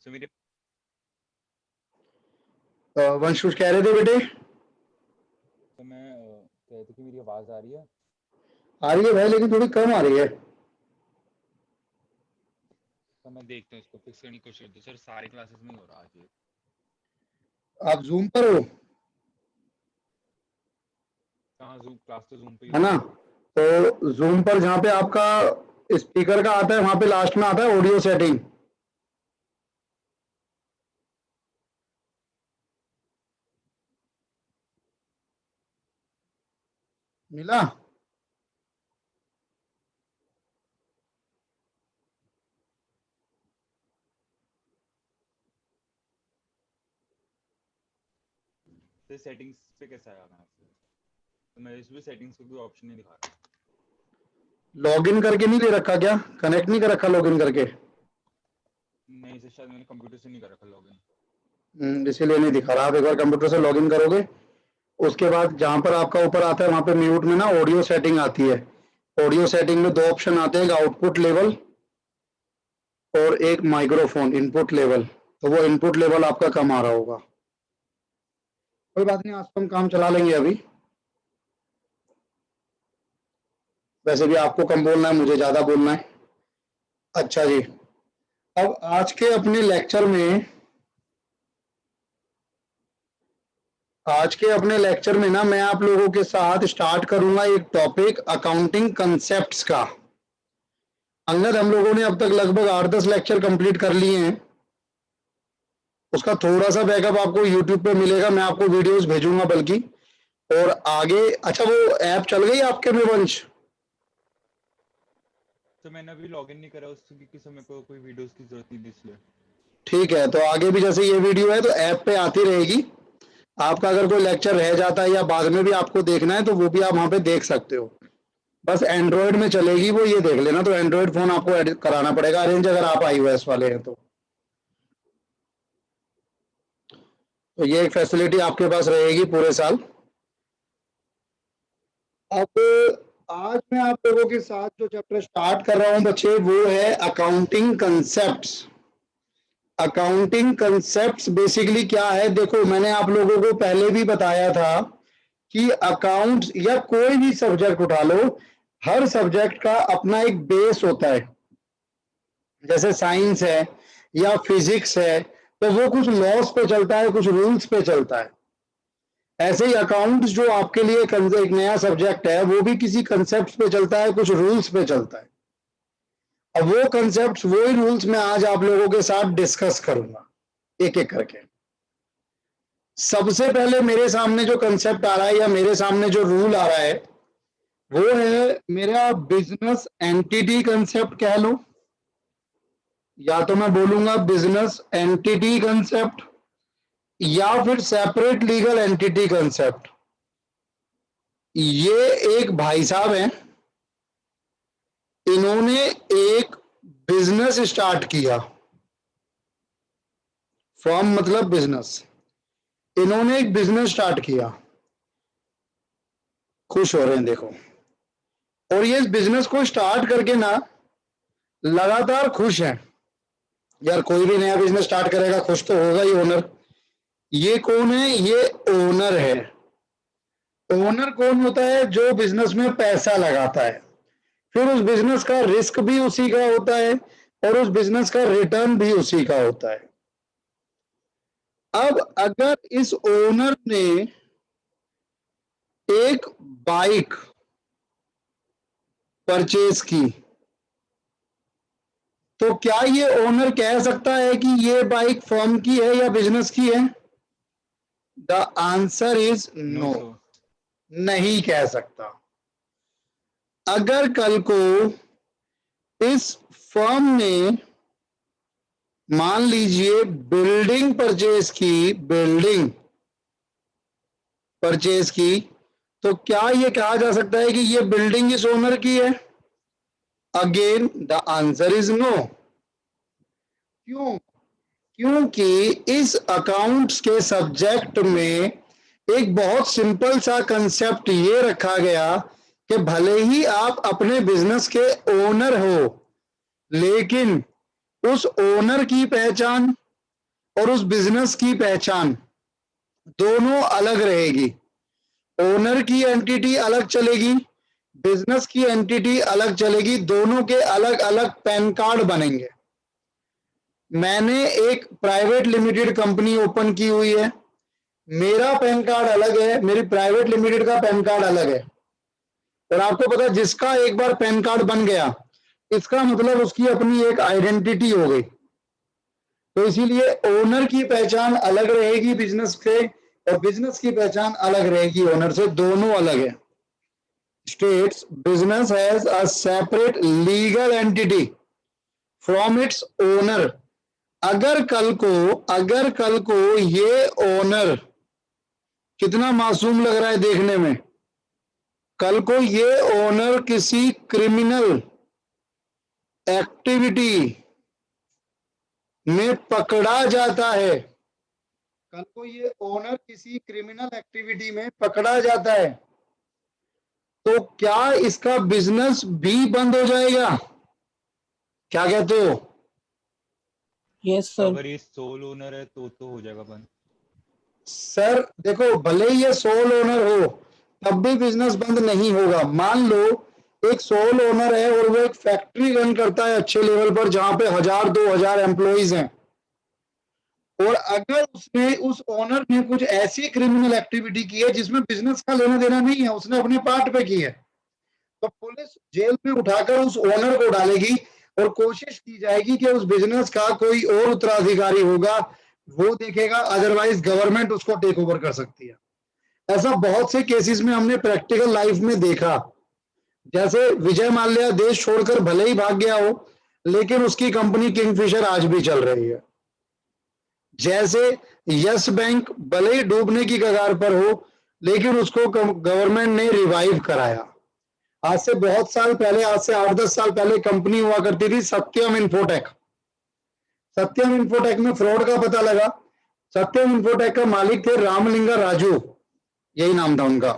सो मेरे वंश कुछ कह रहे थे बेटे? तो मैं कहती कि मेरी आवाज आ रही है। आ रही है भाई, लेकिन थोड़ी कम आ रही है। तो मैं देखता हूँ इसको फिक्स करने की कोशिश करता हूँ। सर सारी क्लासेस में ही हो रहा आज ये। आप जूम पर हो? कहाँ जूम क्लास तो जूम पे ही है हो ना? रही है। तो जूम पर जहाँ पे आपका स्पीकर का आता है, वहां पे लास्ट में आता है ऑडियो सेटिंग। मिला? तो सेटिंग्स पे कैसे आया मैं आपसे? तो मैं इसमें सेटिंग्स का कोई ऑप्शन नहीं दिखा रहा। लॉगिन करके नहीं दे रखा क्या? कनेक्ट नहीं कर रखा लॉगिन करके? नहीं इसे शायद मैंने कंप्यूटर से नहीं कर रखा लॉगिन। इसीलिए नहीं दिखा रहा। आप एक बार कंप्यूटर से लॉगिन करोगे, उसके बाद जहां पर आपका ऊपर आता है वहां पे म्यूट में ना ऑडियो सेटिंग आती है। ऑडियो सेटिंग में दो ऑप्शन आते हैं, एक आउटपुट लेवल और एक माइक्रोफोन इनपुट लेवल। तो वो इनपुट लेवल आपका कम आ रहा होगा। कोई बात नहीं, आज तो हम काम चला लेंगे अभी। वैसे भी आपको कम बोलना है, मुझे ज्यादा बोलना है। अच्छा जी, अब आज के अपने लेक्चर में ना मैं आप लोगों के साथ स्टार्ट करूंगा एक टॉपिक अकाउंटिंग कंसेप्ट्स का। अंगद, हम लोगों ने अब तक लगभग 8-10 लेक्चर कंप्लीट कर लिए हैं। उसका थोड़ा सा बैकअप आपको यूट्यूब पे मिलेगा, मैं आपको वीडियोस भेजूंगा बल्कि। और आगे, अच्छा वो ऐप चल गई आपके में वंश? तो मैंने अभी लॉगिन नहीं करा उससे क्योंकि समय को कोई वीडियोस की जरूरत नहीं थी इसलिए। ठीक है, तो आगे भी जैसे ये वीडियो है तो ऐप पे आती रहेगी। आपका अगर कोई लेक्चर रह जाता है या बाद में भी आपको देखना है तो वो भी आप वहां पे देख सकते हो। बस एंड्रॉयड में चलेगी वो, ये देख लेना। तो एंड्रॉयड फोन आपको कराना पड़ेगा अरेंज, अगर आप iOS वाले हैं तो ये एक फैसिलिटी आपके पास रहेगी पूरे साल। अब आज मैं आप लोगों के साथ जो चैप्टर स्टार्ट कर रहा हूं बच्चे, वो है accounting concepts. Accounting concepts basically क्या है? देखो, मैंने आप लोगों को पहले भी बताया था कि अकाउंट्स या कोई भी सब्जेक्ट उठा लो, हर सब्जेक्ट का अपना एक बेस होता है। जैसे साइंस है या फिजिक्स है तो वो कुछ लॉस पे चलता है, कुछ रूल्स पे चलता है। ऐसे ही अकाउंट्स जो आपके लिए एक नया सब्जेक्ट है, वो भी किसी कंसेप्ट पे चलता है, कुछ रूल्स पे चलता है। अब वो कंसेप्ट, वो ही रूल्स मैं आज आप लोगों के साथ डिस्कस करूंगा एक एक करके। सबसे पहले मेरे सामने जो कंसेप्ट आ रहा है या मेरे सामने जो रूल आ रहा है, वो है मेरा बिजनेस एंटिटी कंसेप्ट कह लो, या तो मैं बोलूंगा बिजनेस एंटिटी कंसेप्ट या फिर सेपरेट लीगल एंटिटी कंसेप्ट। ये एक भाई साहब हैं, इन्होंने एक बिजनेस स्टार्ट किया। फर्म मतलब बिजनेस। इन्होंने एक बिजनेस स्टार्ट किया, खुश हो रहे हैं देखो। और ये इस बिजनेस को स्टार्ट करके ना लगातार खुश हैं। यार कोई भी नया बिजनेस स्टार्ट करेगा खुश तो होगा ही ओनर। ये कौन है? ये ओनर है। ओनर कौन होता है? जो बिजनेस में पैसा लगाता है, फिर उस बिजनेस का रिस्क भी उसी का होता है और उस बिजनेस का रिटर्न भी उसी का होता है। अब अगर इस ओनर ने एक बाइक परचेज की, तो क्या ये ओनर कह सकता है कि ये बाइक फर्म की है या बिजनेस की है? The answer is no no, so. नहीं कह सकता। अगर कल को इस फर्म ने मान लीजिए बिल्डिंग परचेज की, बिल्डिंग परचेज की, तो क्या ये कहा जा सकता है कि ये बिल्डिंग इस ओनर की है? Again the answer is no. क्यों? क्योंकि इस अकाउंट्स के सब्जेक्ट में एक बहुत सिंपल सा कंसेप्ट ये रखा गया कि भले ही आप अपने बिजनेस के ओनर हो, लेकिन उस ओनर की पहचान और उस बिजनेस की पहचान दोनों अलग रहेगी। ओनर की एंटिटी अलग चलेगी, बिजनेस की एंटिटी अलग चलेगी, दोनों के अलग अलग पैन कार्ड बनेंगे। मैंने एक प्राइवेट लिमिटेड कंपनी ओपन की हुई है, मेरा पैन कार्ड अलग है, मेरी प्राइवेट लिमिटेड का पैन कार्ड अलग है। और आपको पता है जिसका एक बार पैन कार्ड बन गया, इसका मतलब उसकी अपनी एक आइडेंटिटी हो गई। तो इसीलिए ओनर की पहचान अलग रहेगी बिजनेस से, और बिजनेस की पहचान अलग रहेगी ओनर से, दोनों अलग है। States business has a separate legal entity from its owner. अगर कल को ये ओनर, कितना मासूम लग रहा है देखने में, कल को ये ओनर किसी क्रिमिनल एक्टिविटी में पकड़ा जाता है, कल को ये ओनर किसी क्रिमिनल एक्टिविटी में पकड़ा जाता है, तो क्या इसका बिजनेस भी बंद हो जाएगा? क्या कहते हो? Yes sir. अगर ये सोल ओनर है तो हो जाएगा बंद। सर देखो, भले ही ये सोल ओनर हो तब भी बिजनेस बंद नहीं होगा। मान लो एक सोल ओनर है और वो एक फैक्ट्री रन करता है अच्छे लेवल पर, जहां पे 1000-2000 एम्प्लॉइज हैं, और अगर उसने, उस ओनर ने कुछ ऐसी क्रिमिनल एक्टिविटी की है जिसमें बिजनेस का लेना देना नहीं है, उसने अपने पार्ट पे की है, तो पुलिस जेल में उठाकर उस ओनर को डालेगी और कोशिश की जाएगी कि उस बिजनेस का कोई और उत्तराधिकारी होगा वो देखेगा, अदरवाइज गवर्नमेंट उसको टेक ओवर कर सकती है। ऐसा बहुत से केसेस में हमने प्रैक्टिकल लाइफ में देखा। जैसे विजय माल्या देश छोड़कर भले ही भाग गया हो, लेकिन उसकी कंपनी किंगफिशर आज भी चल रही है। जैसे यस बैंक भले ही डूबने की कगार पर हो, लेकिन उसको गवर्नमेंट ने रिवाइव कराया। आज से बहुत साल पहले, आज से 8-10 साल पहले कंपनी हुआ करती थी सत्यम इंफोटेक। सत्यम इंफोटेक में फ्रॉड का पता लगा। सत्यम इंफोटेक का मालिक थे रामलिंगा राजू, यही नाम था उनका।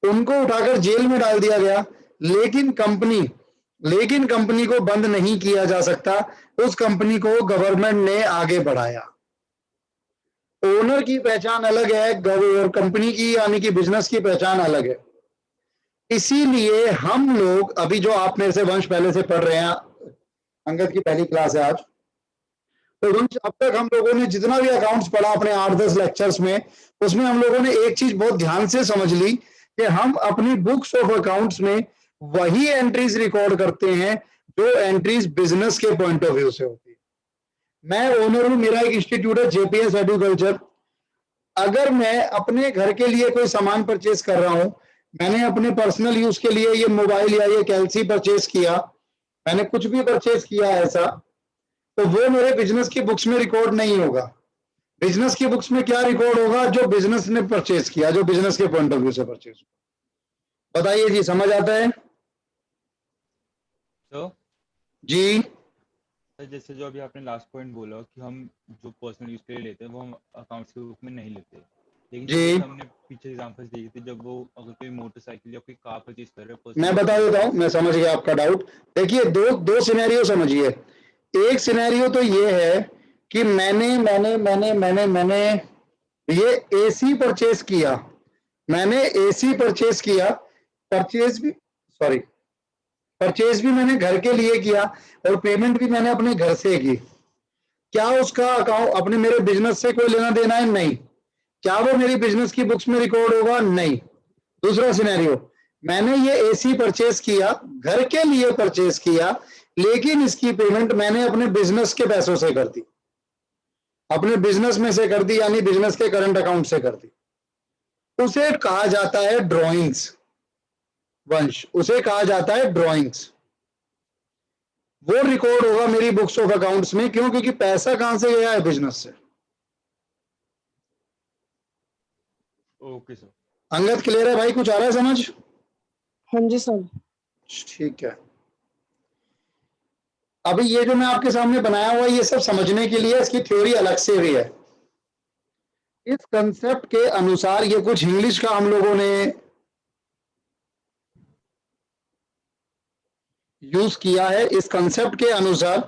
उनको उठाकर जेल में डाल दिया गया, लेकिन कंपनी को बंद नहीं किया जा सकता। उस कंपनी को गवर्नमेंट ने आगे बढ़ाया। ओनर की पहचान अलग है, कंपनी की यानी कि बिजनेस की पहचान अलग है। इसीलिए हम लोग, अभी जो आप मेरे से वंश पहले से पढ़ रहे हैं, अंगद की पहली क्लास है आज, तो वंश अब तक हम लोगों ने जितना भी अकाउंट्स पढ़ा अपने 8-10 लेक्चर्स में, उसमें हम लोगों ने एक चीज बहुत ध्यान से समझ ली कि हम अपनी बुक्स ऑफ अकाउंट्स में वही एंट्रीज रिकॉर्ड करते हैं जो एंट्रीज बिजनेस के पॉइंट ऑफ व्यू से होती है। मैं ओनर हूं, मेरा एक इंस्टीट्यूट है जेपीएस एडुकल्चर। अगर मैं अपने घर के लिए कोई सामान परचेज कर रहा हूं, मैंने अपने पर्सनल यूज के लिए ये मोबाइल या ये कैलसी परचेज किया, मैंने कुछ भी परचेज किया ऐसा, तो वो मेरे बिजनेस की बुक्स में रिकॉर्ड नहीं होगा। बिजनेस की बुक्स में क्या रिकॉर्ड होगा? जो बिजनेस ने परचेज किया, जो बिजनेस के पॉइंट ऑफ व्यू से परचेज हुआ। बताइए जी, समझ आता है? तो जी जैसे जो अभी आपने लास्ट पॉइंट बोला कि हम जो पर्सनल यूज के लिए लेते हैं वो हम अकाउंट्स के बुक में नहीं लेते, लेकिन जी। जैसे हमने पीछे एग्जांपल्स दिए थे, जब वो अगर कोई मोटरसाइकिल या कोई कार परचेज कर रहे हैं, मैं बता देता हूं, मैं समझ गया आपका डाउट। देखिए, दो सिनेरियो समझिए। एक सिनेरियो तो ये है कि मैंने ये एसी परचेज किया, परचेज भी मैंने घर के लिए किया और पेमेंट भी मैंने अपने घर से की। क्या उसका अकाउंट अपने मेरे बिजनेस से कोई लेना देना है? नहीं। क्या वो मेरी बिजनेस की बुक्स में रिकॉर्ड होगा? नहीं। दूसरा सिनेरियो, मैंने ये एसी परचेज किया, घर के लिए परचेज किया, लेकिन इसकी पेमेंट मैंने अपने बिजनेस के पैसों से कर दी, अपने बिजनेस में से कर दी, यानी बिजनेस के करंट अकाउंट से कर दी। उसे कहा जाता है ड्रॉइंग्स। वंश, उसे कहा जाता है ड्रॉइंग्स। वो रिकॉर्ड होगा मेरी बुक्स ऑफ अकाउंट्स में। क्यों? क्योंकि पैसा कहां से गया है? बिजनेस से। Okay sir. अंगद क्लियर है भाई? कुछ आ रहा है समझ? हाँ जी सर। ठीक है। अभी ये जो मैं आपके सामने बनाया हुआ है, ये सब समझने के लिए इसकी थ्योरी अलग से भी है। इस कंसेप्ट के अनुसार, ये कुछ इंग्लिश का हम लोगों ने यूज किया है। इस कंसेप्ट के अनुसार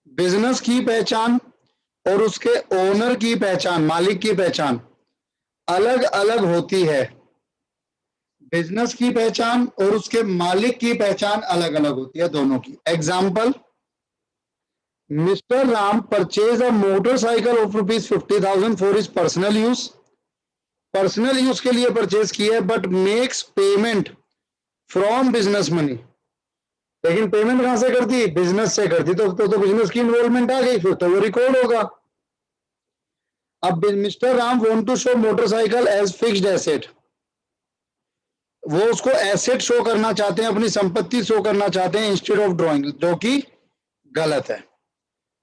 बिजनेस की पहचान, और उसके ओनर की पहचान, मालिक की पहचान अलग अलग होती है। बिजनेस की पहचान और उसके मालिक की पहचान अलग अलग होती है दोनों की। Example, mister Ram purchase a motorcycle of ₹50,000 for his personal use. Personal use के लिए परचेज किया है, but makes payment from business money. लेकिन पेमेंट कहां से करती? बिजनेस से करती। तो बिजनेस की इन्वॉल्वमेंट आ गई, फिर तो वो रिकॉर्ड होगा। अब mister Ram want to show motorcycle as fixed asset. वो उसको एसेट शो करना चाहते हैं, अपनी संपत्ति शो करना चाहते हैं इंस्टेड ऑफ ड्रॉइंग, जो कि गलत है।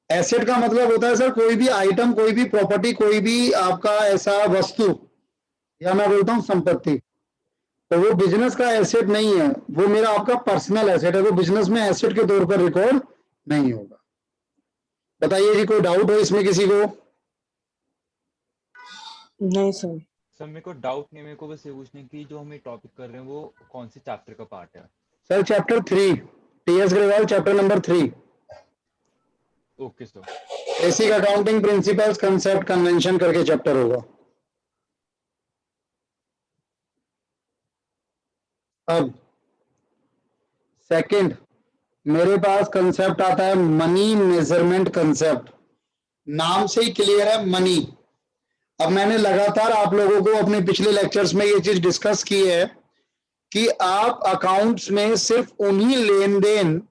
एसेट का मतलब होता है सर कोई भी आइटम, कोई भी प्रॉपर्टी, कोई भी आपका ऐसा वस्तु, या मैं बोलता हूं संपत्ति, तो वो बिजनेस का एसेट नहीं है, वो मेरा आपका पर्सनल एसेट है, वो बिजनेस में एसेट के तौर पर रिकॉर्ड नहीं होगा। बताइए जी, कोई डाउट हो इसमें किसी को? नहीं सर। सर मेरे को डाउट नहीं, मेरे को बस ये पूछने की जो हम ये टॉपिक कर रहे हैं वो कौन से चैप्टर का पार्ट है? Sir chapter 3, TS Grewal chapter number 3, okay sir. Basic accounting principles concept convention करके चैप्टर होगा। अब सेकंड मेरे पास कंसेप्ट आता है मनी मेजरमेंट कंसेप्ट। नाम से ही क्लियर है, मनी। अब मैंने लगातार आप लोगों को अपने पिछले लेक्चर्स में ये चीज डिस्कस की है कि आप अकाउंट्स में सिर्फ उन्हीं लेन देन,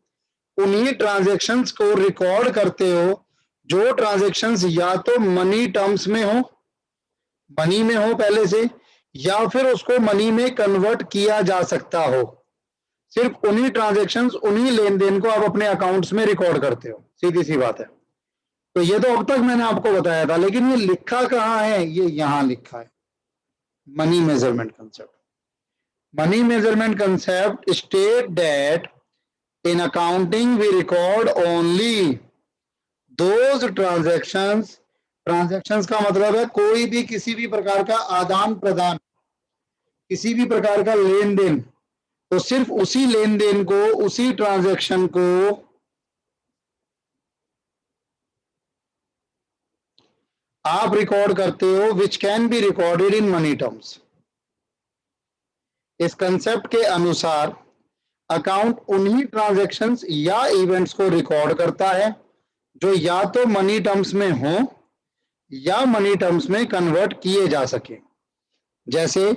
उन्हीं ट्रांजैक्शंस को रिकॉर्ड करते हो जो ट्रांजैक्शंस या तो मनी टर्म्स में हो, मनी में हो पहले से, या फिर उसको मनी में कन्वर्ट किया जा सकता हो। सिर्फ उन्हीं ट्रांजैक्शंस, उन्हीं लेन देन को आप अपने अकाउंट्स में रिकॉर्ड करते हो, सीधी सी बात है। तो ये तो अब तक मैंने आपको बताया था, लेकिन ये लिखा कहाँ है? ये यहां लिखा है, money measurement concept. Money measurement concept state that in accounting we record only those transactions. Transactions का मतलब है कोई भी किसी भी प्रकार का आदान प्रदान, किसी भी प्रकार का लेन देन, तो सिर्फ उसी लेन देन को, उसी ट्रांजैक्शन को आप रिकॉर्ड करते हो, which can be recorded in money terms. इस कंसेप्ट के अनुसार अकाउंट उन्हीं ट्रांजैक्शंस या इवेंट्स को रिकॉर्ड करता है जो या तो मनी टर्म्स में हो या मनी टर्म्स में कन्वर्ट किए जा सके। जैसे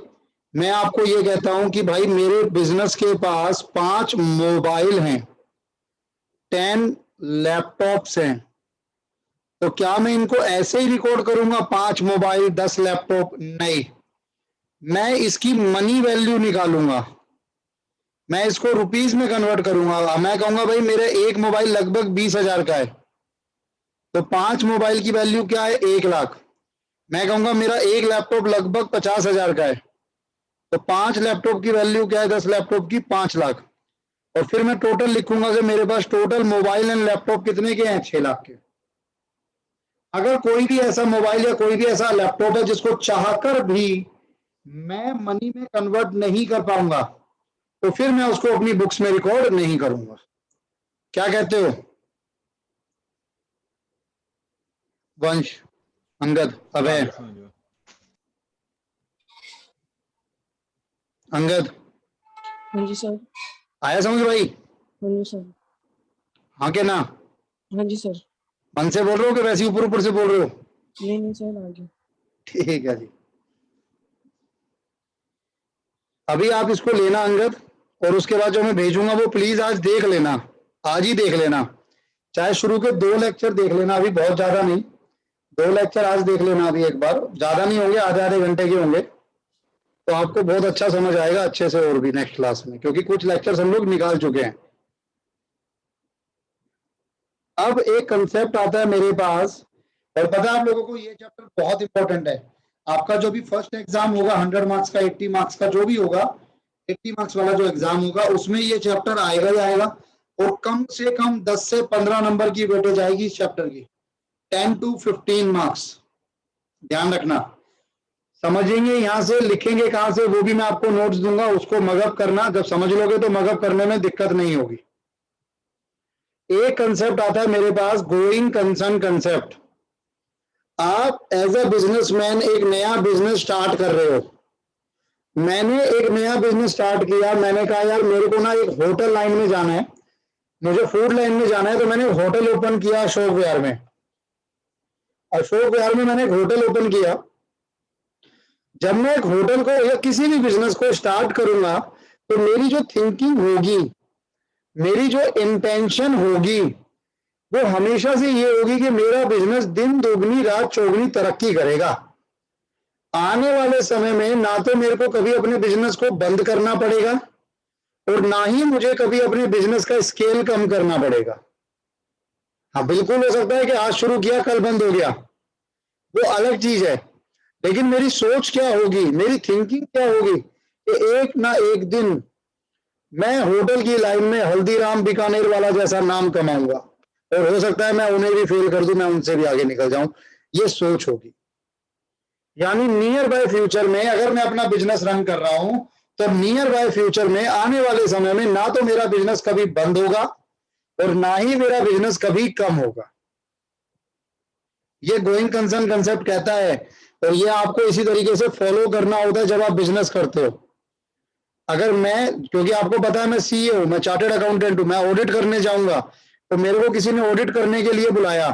मैं आपको ये कहता हूं कि भाई मेरे बिजनेस के पास 5 मोबाइल हैं, 10 लैपटॉप्स हैं, तो क्या मैं इनको ऐसे ही रिकॉर्ड करूंगा 5 मोबाइल 10 लैपटॉप? नहीं, मैं इसकी मनी वैल्यू निकालूंगा, मैं इसको रुपीस में कन्वर्ट करूंगा। मैं कहूंगा भाई मेरा एक मोबाइल लगभग 20,000 का है, तो 5 मोबाइल की वैल्यू क्या है? 1,00,000। मैं कहूंगा मेरा एक लैपटॉप लगभग 50,000 का है, तो 5 लैपटॉप की वैल्यू क्या है? 10 लैपटॉप की 5,00,000। और फिर मैं टोटल लिखूंगा कि मेरे पास टोटल मोबाइल एंड लैपटॉप कितने के हैं? 6,00,000 के। अगर कोई भी ऐसा मोबाइल या कोई भी ऐसा लैपटॉप है जिसको चाहकर भी मैं मनी में कन्वर्ट नहीं कर पाऊंगा, तो फिर मैं उसको अपनी बुक्स में रिकॉर्ड नहीं करूंगा। क्या कहते हो वंश, अंगद, अभय? अंगद हाँ जी सर। आया समझ भाई? हाँ जी सर। हाँ के ना? हाँ जी सर। मन से बोल रहे हो कि वैसे ऊपर ऊपर से बोल रहे हो? नहीं सर, आगे। ठीक है जी। अभी आप इसको लेना अंगद, और उसके बाद जो मैं भेजूंगा वो प्लीज आज देख लेना, आज ही देख लेना। चाहे शुरू के 2 लेक्चर देख लेना, अभी बहुत ज्यादा नहीं, 2 लेक्चर आज देख लेना। अभी एक बार, ज्यादा नहीं होंगे, आधे घंटे के होंगे, तो आपको बहुत अच्छा समझ आएगा अच्छे से, और भी नेक्स्ट क्लास में, क्योंकि कुछ लेक्चर्स हम लोग निकाल चुके हैं। अब एक कंसेप्ट आता है मेरे पास, और पता है आप लोगों को ये चैप्टर बहुत इंपॉर्टेंट है। आपका जो भी फर्स्ट एग्जाम होगा 100 मार्क्स का, 80 मार्क्स का जो भी होगा, 80 मार्क्स वाला जो एग्जाम होगा उसमें ये चैप्टर आएगा ही आएगा, और कम से कम 10 से 15 नंबर की वेटेज आएगी इस चैप्टर की, 10 to 15 मार्क्स। ध्यान रखना, समझेंगे यहां से, लिखेंगे कहां से वो भी मैं आपको नोट्स दूंगा, उसको मगअप करना। जब समझ लोगे तो मगअप करने में दिक्कत नहीं होगी। एक कंसेप्ट आता है मेरे पास, गोइंग कंसर्न कंसेप्ट। आप एज अ बिजनेसमैन एक नया बिजनेस स्टार्ट कर रहे हो। मैंने एक नया बिजनेस स्टार्ट किया, मैंने कहा यार मेरे को ना एक होटल लाइन में जाना है, मुझे फूड लाइन में जाना है, तो मैंने होटल ओपन किया अशोक विहार में। अशोक विहार में मैंने एक होटल ओपन किया। जब मैं एक होटल को या किसी भी बिजनेस को स्टार्ट करूंगा तो मेरी जो थिंकिंग होगी, मेरी जो इंटेंशन होगी, वो हमेशा से ये होगी कि मेरा बिजनेस दिन दोगुनी रात चौगुनी तरक्की करेगा। आने वाले समय में ना तो मेरे को कभी अपने बिजनेस को बंद करना पड़ेगा और ना ही मुझे कभी अपने बिजनेस का स्केल कम करना पड़ेगा। हाँ, बिल्कुल हो सकता है कि आज शुरू किया कल बंद हो गया, वो अलग चीज है, लेकिन मेरी सोच क्या होगी, मेरी थिंकिंग क्या होगी कि एक ना एक दिन मैं होटल की लाइन में हल्दीराम बीकानेर वाला जैसा नाम कमाऊंगा, और हो सकता है मैं उन्हें भी फेल कर दूं, मैं उनसे भी आगे निकल जाऊं। ये सोच होगी। यानी नियर बाय फ्यूचर में अगर मैं अपना बिजनेस रन कर रहा हूं तो नियर बाय फ्यूचर में आने वाले समय में ना तो मेरा बिजनेस कभी बंद होगा और ना ही मेरा बिजनेस कभी कम होगा। ये गोइंग कंसर्न कंसेप्ट कहता है, और ये आपको इसी तरीके से फॉलो करना होता है जब आप बिजनेस करते हो। अगर मैं, क्योंकि आपको पता है मैं सीईओ, मैं चार्टर्ड अकाउंटेंट हूं, मैं ऑडिट करने जाऊंगा तो मेरे को किसी ने ऑडिट करने के लिए बुलाया,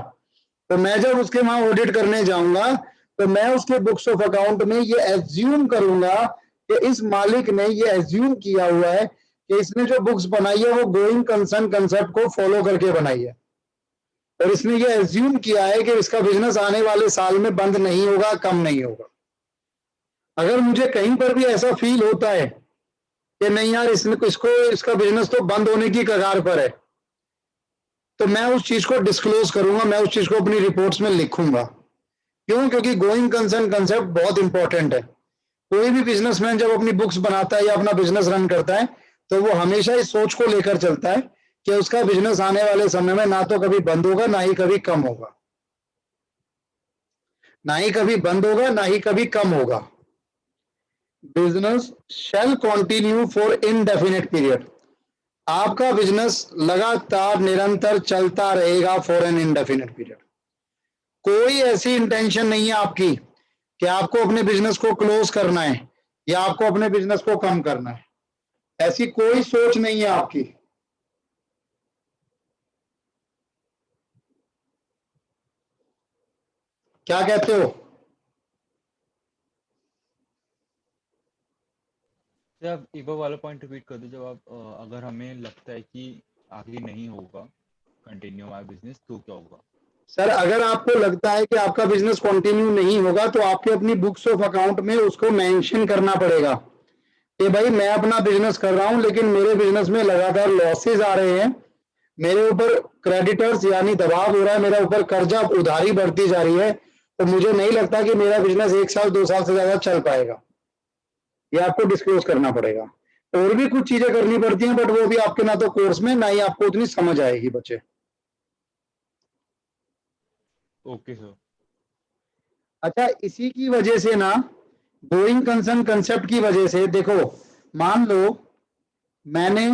तो मैं जब उसके वहां ऑडिट करने जाऊंगा तो मैं उसके बुक्स ऑफ अकाउंट में ये एज्यूम करूंगा कि इस मालिक ने ये एज्यूम किया हुआ है कि इसने जो बुक्स बनाई है वो गोइंग कंसर्न कंसेप्ट को फॉलो करके बनाई है, और इसने ये एज्यूम किया है कि इसका बिजनेस आने वाले साल में बंद नहीं होगा, कम नहीं होगा। अगर मुझे कहीं पर भी ऐसा फील होता है कि नहीं यार इसका बिजनेस तो बंद होने की कगार पर है, तो मैं उस चीज को डिस्क्लोज करूंगा, मैं उस चीज को अपनी रिपोर्ट्स में लिखूंगा। क्यों? क्योंकि गोइंग कंसर्न कंसेप्ट बहुत इंपॉर्टेंट है। कोई भी बिजनेसमैन जब अपनी बुक्स बनाता है या अपना बिजनेस रन करता है तो वो हमेशा इस सोच को लेकर चलता है कि उसका बिजनेस आने वाले समय में ना तो कभी बंद होगा ना ही कभी कम होगा, ना ही कभी बंद होगा ना ही कभी कम होगा। Business shall continue for indefinite period. आपका बिजनेस लगातार निरंतर चलता रहेगा फॉर एन इनडेफिनेट पीरियड। कोई ऐसी इंटेंशन नहीं है आपकी कि आपको अपने बिजनेस को क्लोज करना है या आपको अपने बिजनेस को कम करना है। ऐसी कोई सोच नहीं है आपकी। क्या कहते हो? सर आप एक बार वाला पॉइंट रिपीट कर दो, जब आप अगर हमें लगता है कि आगे नहीं होगा कंटिन्यू हमारा बिजनेस तो क्या होगा? सर, अगर आपको लगता है कि आपका बिजनेस कंटिन्यू नहीं होगा तो आपके अपनी बुक्स ऑफ अकाउंट में उसको मेंशन करना पड़ेगा कि भाई मैं अपना बिजनेस कर रहा हूं लेकिन मेरे बिजनेस में लगातार लॉसेस आ रहे हैं, मेरे ऊपर क्रेडिटर्स यानी दबाव हो रहा है, मेरे ऊपर कर्जा उधारी बढ़ती जा रही है, तो मुझे नहीं लगता कि मेरा बिजनेस 1 साल 2 साल से ज्यादा चल पाएगा। ये आपको डिस्क्लोज करना पड़ेगा। और भी कुछ चीजें करनी पड़ती हैं बट वो भी आपके ना तो कोर्स में ना ही आपको उतनी समझ आएगी बच्चे। Okay sir. अच्छा, इसी की वजह से ना, गोइंग कंसर्न कंसेप्ट की वजह से, देखो मान लो मैंने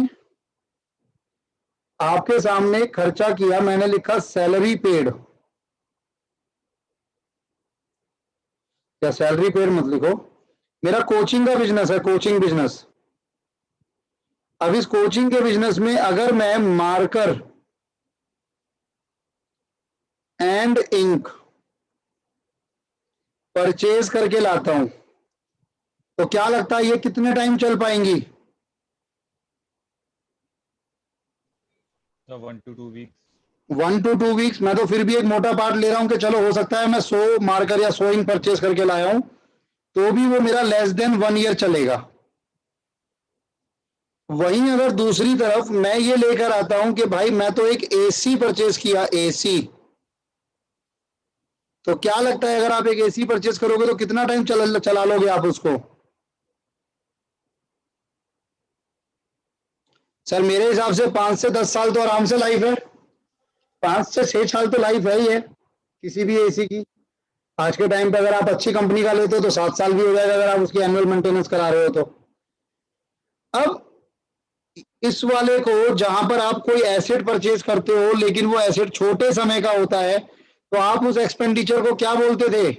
आपके सामने खर्चा किया, मैंने लिखा सैलरी पेड, या सैलरी पेड मत लिखो, मेरा कोचिंग का बिजनेस है, कोचिंग बिजनेस। अब इस कोचिंग के बिजनेस में अगर मैं मार्कर एंड इंक परचेज करके लाता हूं तो क्या लगता है ये कितने टाइम चल पाएंगी? Sir 1 to 2 weeks. 1 to 2 weeks. मैं तो फिर भी एक मोटा पार्ट ले रहा हूं कि चलो हो सकता है मैं 100 मार्कर या 100 इंक परचेज करके लाया हूं तो भी वो मेरा लेस देन 1 ईयर चलेगा। वहीं अगर दूसरी तरफ मैं ये लेकर आता हूं कि भाई मैं तो एक एसी परचेज किया, एसी, तो क्या लगता है अगर आप एक एसी परचेज करोगे तो कितना टाइम चला लोगे आप उसको? सर मेरे हिसाब से 5 से 10 साल तो आराम से लाइफ है। 5 से 6 साल तो लाइफ है ही है किसी भी एसी की। आज के टाइम पे अगर आप अच्छी कंपनी का लेते हो तो 7 साल भी हो जाएगा अगर आप उसकी एनुअल मेंटेनेंस करा रहे हो तो। अब इस वाले को जहां पर आप कोई एसेट परचेज करते हो लेकिन वो एसेट छोटे समय का होता है तो आप उस एक्सपेंडिचर को क्या बोलते थे?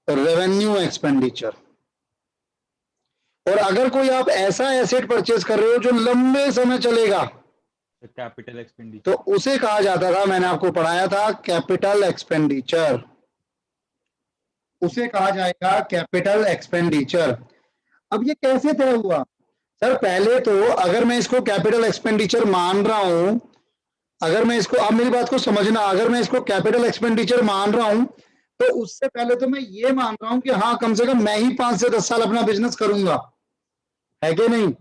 Revenue expenditure. और अगर कोई आप ऐसा एसेट परचेज कर रहे हो जो लंबे समय चलेगा, कैपिटल एक्सपेंडिचर, तो उसे कहा जाता था, मैंने आपको पढ़ाया था, कैपिटल एक्सपेंडिचर। उसे कहा जाएगा कैपिटल एक्सपेंडिचर। अब ये कैसे तय हुआ? सर पहले तो अगर मैं इसको कैपिटल एक्सपेंडिचर मान रहा हूं, अगर मैं इसको, आप मेरी बात को समझना, अगर मैं इसको कैपिटल एक्सपेंडिचर मान रहा हूं तो उससे पहले तो मैं ये मान रहा हूं कि हाँ कम से कम मैं ही 5 से 10 साल अपना बिजनेस करूंगा, है कि नहीं?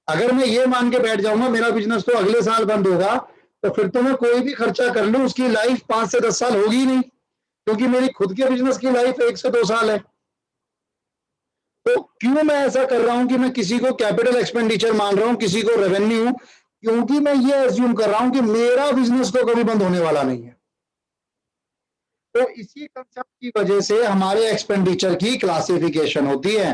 अगर मैं ये मान के बैठ जाऊंगा मेरा बिजनेस तो अगले साल बंद होगा, तो फिर तो मैं कोई भी खर्चा कर लूं उसकी लाइफ 5 से 10 साल होगी नहीं, क्योंकि मेरी खुद के बिजनेस की लाइफ 1 से 2 साल है। तो क्यों मैं ऐसा कर रहा हूं कि मैं किसी को कैपिटल एक्सपेंडिचर मान रहा हूं, किसी को रेवेन्यू? क्योंकि मैं ये एज्यूम कर रहा हूं कि मेरा बिजनेस तो कभी बंद होने वाला नहीं है। तो इसी कंसेप्ट की वजह से हमारे एक्सपेंडिचर की क्लासिफिकेशन होती है।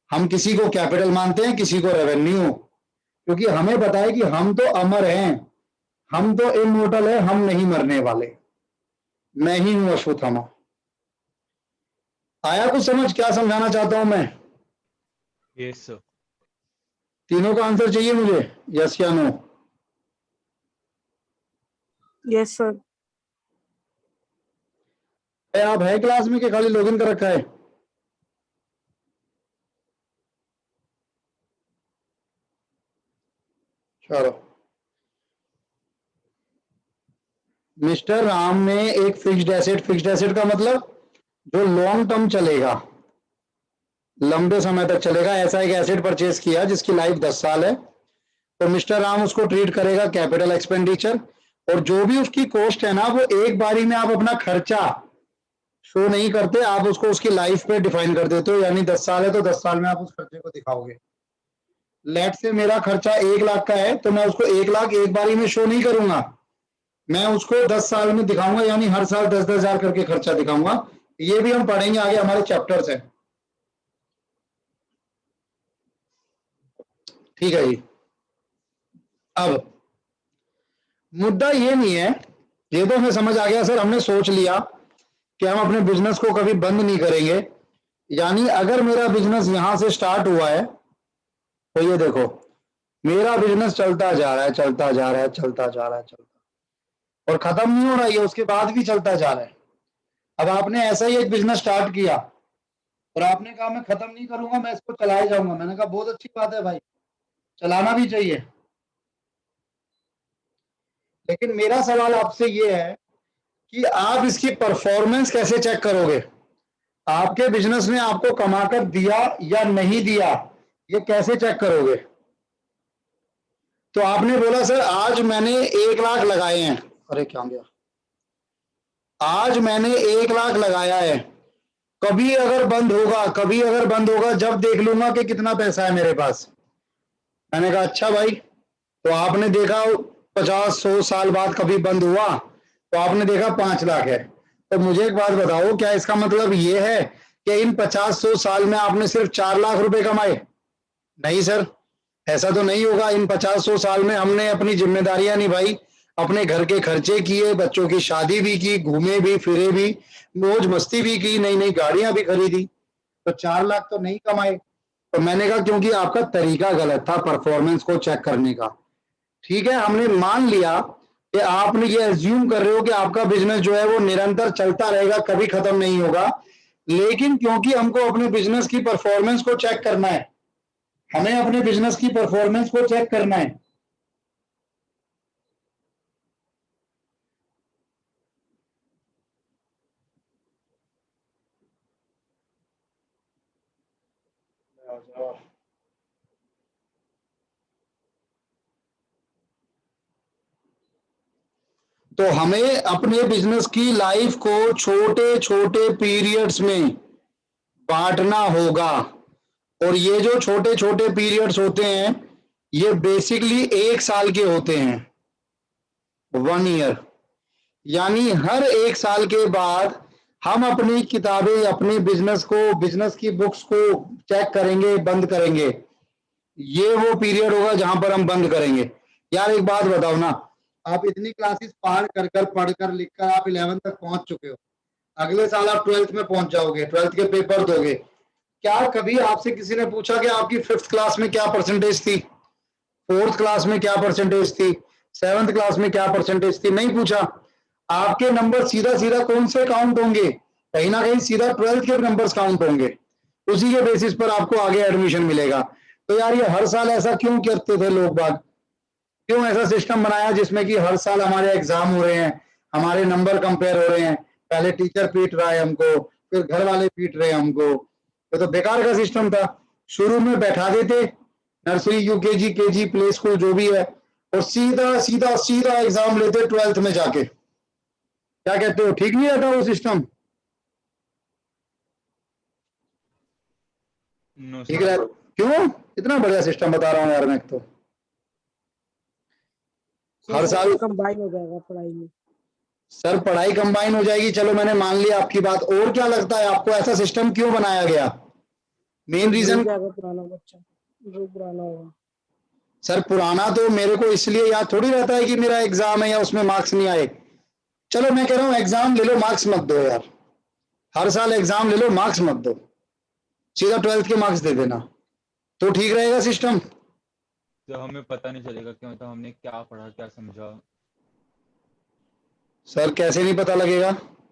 हम किसी को कैपिटल मानते हैं, किसी को रेवेन्यू, क्योंकि हमें पता है कि हम तो अमर हैं, हम तो इमोर्टल है, हम नहीं मरने वाले। मैं ही हूं अश्वत्थामा। आया कुछ समझ क्या समझाना चाहता हूं मैं? Yes sir. तीनों का आंसर चाहिए मुझे, यस या नो? Yes sir. आप है क्लास में कि खाली लॉगिन कर रखा है? चलो, मिस्टर राम ने एक फिक्स्ड एसेट का मतलब जो लॉन्ग टर्म चलेगा, लंबे समय तक चलेगा, ऐसा एक एसेट परचेज किया जिसकी लाइफ 10 साल है, तो मिस्टर राम उसको ट्रीट करेगा कैपिटल एक्सपेंडिचर। और जो भी उसकी कॉस्ट है ना, वो एक बारी में आप अपना खर्चा शो नहीं करते, आप उसको उसकी लाइफ पे डिफाइन कर देते हो, यानी 10 साल है तो 10 साल में आप उस खर्चे को दिखाओगे। लेट से मेरा खर्चा 1 लाख का है, तो मैं उसको 1 लाख एक बारी में शो नहीं करूंगा, मैं उसको 10 साल में दिखाऊंगा, यानी हर साल 10-10 हजार करके खर्चा दिखाऊंगा। ये भी हम पढ़ेंगे आगे, हमारे चैप्टर्स हैं। ठीक है जी। अब मुद्दा ये नहीं है, ये तो हमें समझ आ गया सर, हमने सोच लिया कि हम अपने बिजनेस को कभी बंद नहीं करेंगे। यानी अगर मेरा बिजनेस यहां से स्टार्ट हुआ है, तो ये देखो मेरा बिजनेस चलता जा रहा है, चलता जा रहा है, चलता जा रहा है, चलता, और खत्म नहीं हो रहा है, उसके बाद भी चलता जा रहा है। अब आपने ऐसा ही एक बिजनेस स्टार्ट किया और आपने कहा मैं खत्म नहीं करूंगा, मैं इसको चलाए जाऊंगा। मैंने कहा बहुत अच्छी बात है भाई, चलाना भी चाहिए। लेकिन मेरा सवाल आपसे ये है कि आप इसकी परफॉर्मेंस कैसे चेक करोगे? आपके बिजनेस ने आपको कमाकर दिया या नहीं दिया, ये कैसे चेक करोगे? तो आपने बोला सर आज मैंने 1 लाख लगाए हैं, अरे क्या गया, आज मैंने 1 लाख लगाया है, कभी अगर बंद होगा, कभी अगर बंद होगा, जब देख लूंगा कि कितना पैसा है मेरे पास। मैंने कहा अच्छा भाई, तो आपने देखा 50-100 साल बाद कभी बंद हुआ, तो आपने देखा 5 लाख है। तो मुझे एक बात बताओ, क्या इसका मतलब ये है कि इन 50-100 साल में आपने सिर्फ 4 लाख रुपए कमाए? नहीं सर, ऐसा तो नहीं होगा। इन 50-100 साल में हमने अपनी जिम्मेदारियां निभाई, अपने घर के खर्चे किए, बच्चों की शादी भी की, घूमे भी, फिरे भी, मौज मस्ती भी की, नई नई गाड़ियां भी खरीदी, तो 4 लाख तो नहीं कमाए। तो मैंने कहा क्योंकि आपका तरीका गलत था परफॉर्मेंस को चेक करने का। ठीक है, हमने मान लिया कि आपने ये एज्यूम कर रहे हो कि आपका बिजनेस जो है वो निरंतर चलता रहेगा, कभी खत्म नहीं होगा। लेकिन क्योंकि हमको अपने बिजनेस की परफॉर्मेंस को चेक करना है, हमें अपने बिजनेस की परफॉर्मेंस को चेक करना है। तो हमें अपने बिजनेस की लाइफ को छोटे छोटे पीरियड्स में बांटना होगा। और ये जो छोटे छोटे पीरियड्स होते हैं, ये बेसिकली 1 साल के होते हैं, 1 ईयर। यानी हर 1 साल के बाद हम अपनी किताबें, अपने बिजनेस को, बिजनेस की बुक्स को चेक करेंगे, बंद करेंगे। ये वो पीरियड होगा जहां पर हम बंद करेंगे। यार एक बात बताओ ना, आप इतनी क्लासेस पार कर कर पढ़ कर लिख कर आप 11 तक पहुंच चुके हो, अगले साल आप 12th में पहुंच जाओगे, 12th के पेपर दोगे। क्या कभी आपसे किसी ने पूछा कि आपकी 5th क्लास में क्या परसेंटेज थी, 4th क्लास में क्या परसेंटेज थी, 7th क्लास में क्या परसेंटेज थी? नहीं पूछा। आपके नंबर सीधा सीधा कौन से काउंट होंगे? कहीं ना कहीं सीधा 12th के नंबर्स काउंट होंगे, उसी के बेसिस पर आपको आगे एडमिशन मिलेगा। तो यार ये हर साल ऐसा क्यों करते थे लोग बाग? क्यों ऐसा सिस्टम बनाया जिसमें कि हर साल हमारे एग्जाम हो रहे हैं, हमारे नंबर कंपेयर हो रहे हैं, पहले टीचर पीट रहा है हमको, फिर घर वाले पीट रहे हैं हमको? तो बेकार का सिस्टम था। शुरू में बैठा देते nursery, UKG, KG, play school जो भी है, और सीधा सीधा सीधा एग्जाम लेते 12th में जाके। क्या कहते हो, ठीक नहीं रहता वो सिस्टम? नो ठीक सर। है, क्यों? इतना बढ़िया सिस्टम बता रहा हूँ यार मैं तो। हर साल कंबाइन हो जाएगा पढ़ाई में। सर पढ़ाई कंबाइन हो जाएगी, चलो मैंने मान लिया आपकी बात। और क्या लगता है आपको ऐसा सिस्टम क्यों बनाया गया? मेन भूल रीजन? जाएगा पुराना बच्चा, जो पुराना होगा। सर पुराना तो मेरे को इसलिए याद थोड़ी रहता है कि मेरा एग्जाम है या उसमें मार्क्स नहीं आए। चलो मैं कह रहा हूँ एग्जाम ले लो, मार्क्स मत दो यार। हर साल एग्जाम ले लो, मार्क्स मत दो, सीधा 12th के मार्क्स दे देना, तो ठीक रहेगा सिस्टम। तो हमें पता नहीं चलेगा कि मतलब हमने क्या पढ़ा, क्या समझा। सर कैसे नहीं पता लगेगा?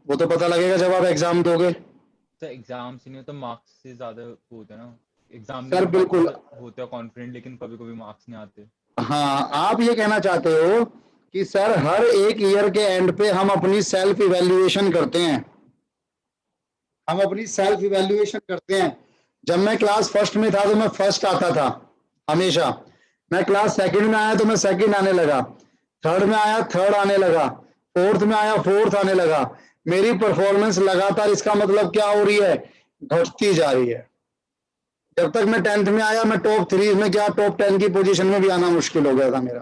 वो तो पता लगेगा जब आप एग्जाम दोगे। तो एग्जाम से नहीं होता, मार्क्स से ज्यादा वो होता है ना। एग्जाम सर देने के बाद बिल्कुल। तो होते हैं कॉन्फिडेंट, लेकिन कभी कभी मार्क्स नहीं आते। हाँ, आप ये कहना चाहते हो कि सर हर एक ईयर के एंड पे हम अपनी सेल्फ इवेल्युएशन करते हैं, हम अपनी सेल्फ इवेल्युएशन करते हैं। जब मैं क्लास फर्स्ट में था तो मैं फर्स्ट आता था हमेशा, मैं क्लास सेकंड में आया तो मैं सेकंड आने लगा, थर्ड में आया थर्ड आने लगा, फोर्थ में आया फोर्थ आने लगा। मेरी परफॉर्मेंस लगातार, इसका मतलब क्या हो रही है, घटती जा रही है। जब तक मैं 10th में आया, मैं टॉप 3 में, क्या टॉप 10 की पोजीशन में भी आना मुश्किल हो गया था मेरा।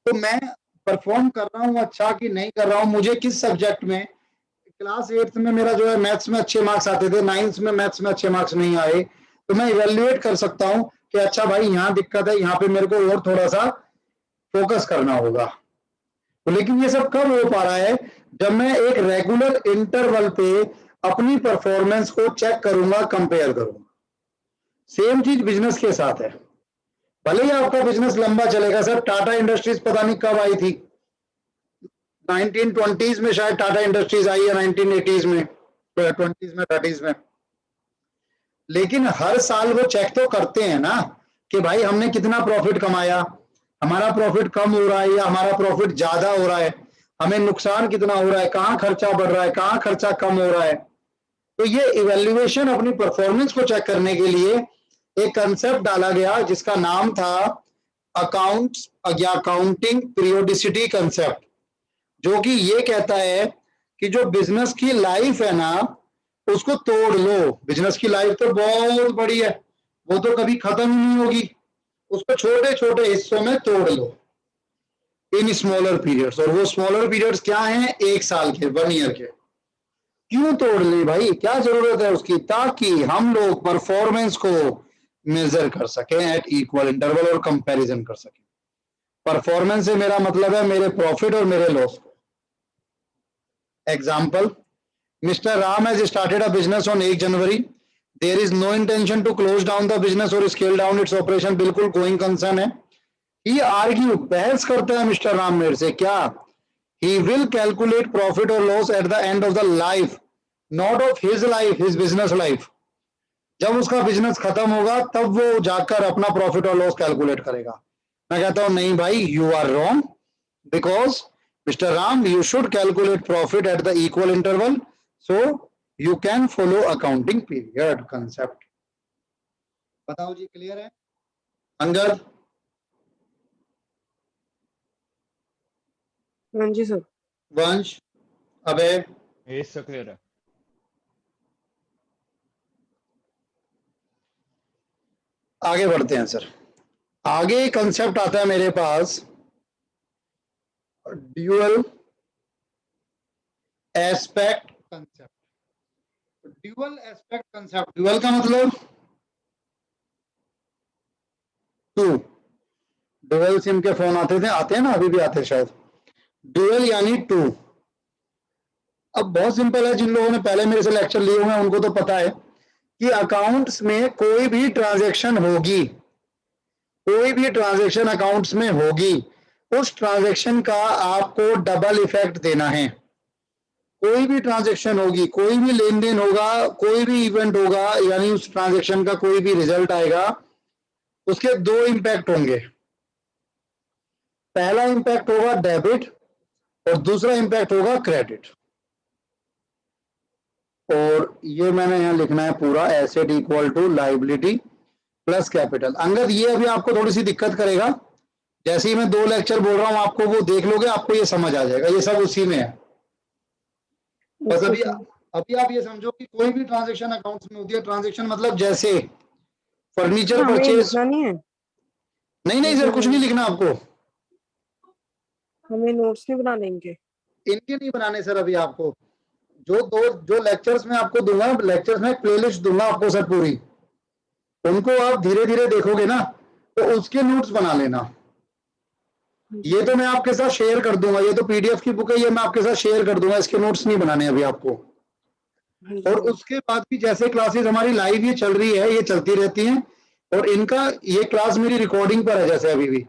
तो मैं परफॉर्म कर रहा हूँ अच्छा कि नहीं कर रहा हूँ, मुझे किस सब्जेक्ट में, क्लास 8th में मेरा जो है मैथ्स में अच्छे मार्क्स आते थे, 9th में मैथ्स में अच्छे मार्क्स नहीं आए, तो मैं इवेल्युएट कर सकता हूँ कि अच्छा भाई यहाँ दिक्कत है, यहाँ पे मेरे को और थोड़ा सा फोकस करना होगा। तो लेकिन ये सब कब हो पा रहा है? जब मैं एक रेगुलर इंटरवल पे अपनी परफॉर्मेंस को चेक करूंगा, कंपेयर करूंगा। सेम चीज बिजनेस के साथ है। भले ही आपका बिजनेस लंबा चलेगा। सर टाटा इंडस्ट्रीज पता नहीं कब आई थी, 1920s में शायद टाटा इंडस्ट्रीज आई है, 1980s में, 20s में, 30s में। लेकिन हर साल वो चेक तो करते हैं ना कि भाई हमने कितना प्रॉफिट कमाया, हमारा प्रॉफिट कम हो रहा है या हमारा प्रॉफिट ज्यादा हो रहा है, हमें नुकसान कितना हो रहा है, कहाँ खर्चा बढ़ रहा है, कहाँ खर्चा कम हो रहा है। तो ये इवेल्युएशन, अपनी परफॉर्मेंस को चेक करने के लिए एक कंसेप्ट डाला गया जिसका नाम था अकाउंट्स या अकाउंटिंग पीरियोडिसिटी कंसेप्ट, जो कि ये कहता है कि जो बिजनेस की लाइफ है ना, उसको तोड़ लो। बिजनेस की लाइफ तो बहुत बड़ी है, वो तो कभी खत्म ही नहीं होगी, उसको छोटे छोटे हिस्सों में तोड़ लो इन स्मॉलर पीरियड्स। और वो स्मॉलर पीरियड्स क्या हैं? 1 साल के, 1 ईयर के। क्यों तोड़ ले भाई, क्या जरूरत है उसकी? ताकि हम लोग परफॉर्मेंस को मेजर कर सकें एट इक्वल इंटरवल और कंपैरिजन कर सकें। परफॉर्मेंस से मेरा मतलब है मेरे प्रॉफिट और मेरे लॉस को। Example, Mr. Ram has started a business on 8 January. There is no intention to close down the business or scale down its operation. बिल्कुल going concern है। He argue, बहस करता है मिस्टर राम मेरे से, क्या? He will calculate profit or loss at the end of the life, not of his life, his business life. जब उसका बिजनेस खत्म होगा तब वो जाकर अपना प्रॉफिट और लॉस कैलकुलेट करेगा। मैं कहता हूं नहीं भाई, you are wrong, because mister Ram, you should calculate profit at the equal interval, so you can follow accounting period concept. बताओ जी, क्लियर है? अंगद? हाँ जी सर। वंश? अबे? ये सब क्लियर है। आगे बढ़ते हैं सर। आगे कंसेप्ट आता है मेरे पास, dual aspect concept. Dual aspect concept, dual का मतलब टू, डुअल सिम के फोन आते हैं ना, अभी भी आते हैं शायद। डुअल यानी 2। अब बहुत सिंपल है, जिन लोगों ने पहले मेरे से लेक्चर लिए हुए हैं उनको तो पता है कि अकाउंट्स में कोई भी ट्रांजैक्शन होगी, कोई भी ट्रांजैक्शन अकाउंट्स में होगी, उस ट्रांजैक्शन का आपको डबल इफेक्ट देना है। कोई भी ट्रांजैक्शन होगी, कोई भी लेन देन होगा, कोई भी इवेंट होगा, यानी उस ट्रांजैक्शन का कोई भी रिजल्ट आएगा, उसके 2 इंपैक्ट होंगे। पहला इंपैक्ट होगा डेबिट और दूसरा इंपैक्ट होगा क्रेडिट। और ये मैंने यहां लिखना है पूरा, asset equal to liability plus capital. Angad ये अभी आपको थोड़ी सी दिक्कत करेगा, जैसे ही मैं 2 लेक्चर बोल रहा हूं आपको वो देख लोगे, आपको ये समझ आ जाएगा, ये सब उसी में है। बस ओके अभी सर। अभी आप ये समझो कि कोई भी ट्रांजैक्शन अकाउंट्स में होती है। ट्रांजैक्शन मतलब जैसे फर्नीचर हमें परचेज। लिखना नहीं है, नहीं नहीं सर, कुछ नहीं लिखना आपको, हमें नोट्स नहीं बना लेंगे। इनके नहीं बनाने सर। अभी आपको जो लेक्चर्स में आपको दूंगा, लेक्चर्स में प्लेलिस्ट दूंगा आपको सर पूरी, उनको आप धीरे धीरे देखोगे ना, तो उसके नोट्स बना लेना। ये तो मैं आपके साथ शेयर कर दूंगा, ये तो पीडीएफ की बुक है, ये मैं आपके साथ शेयर कर दूंगा, इसके नोट्स नहीं बनाने अभी आपको। और उसके बाद भी जैसे क्लासेस हमारी लाइव ये चल रही है, ये चलती रहती हैं, और इनका ये क्लास मेरी रिकॉर्डिंग पर है, जैसे अभी भी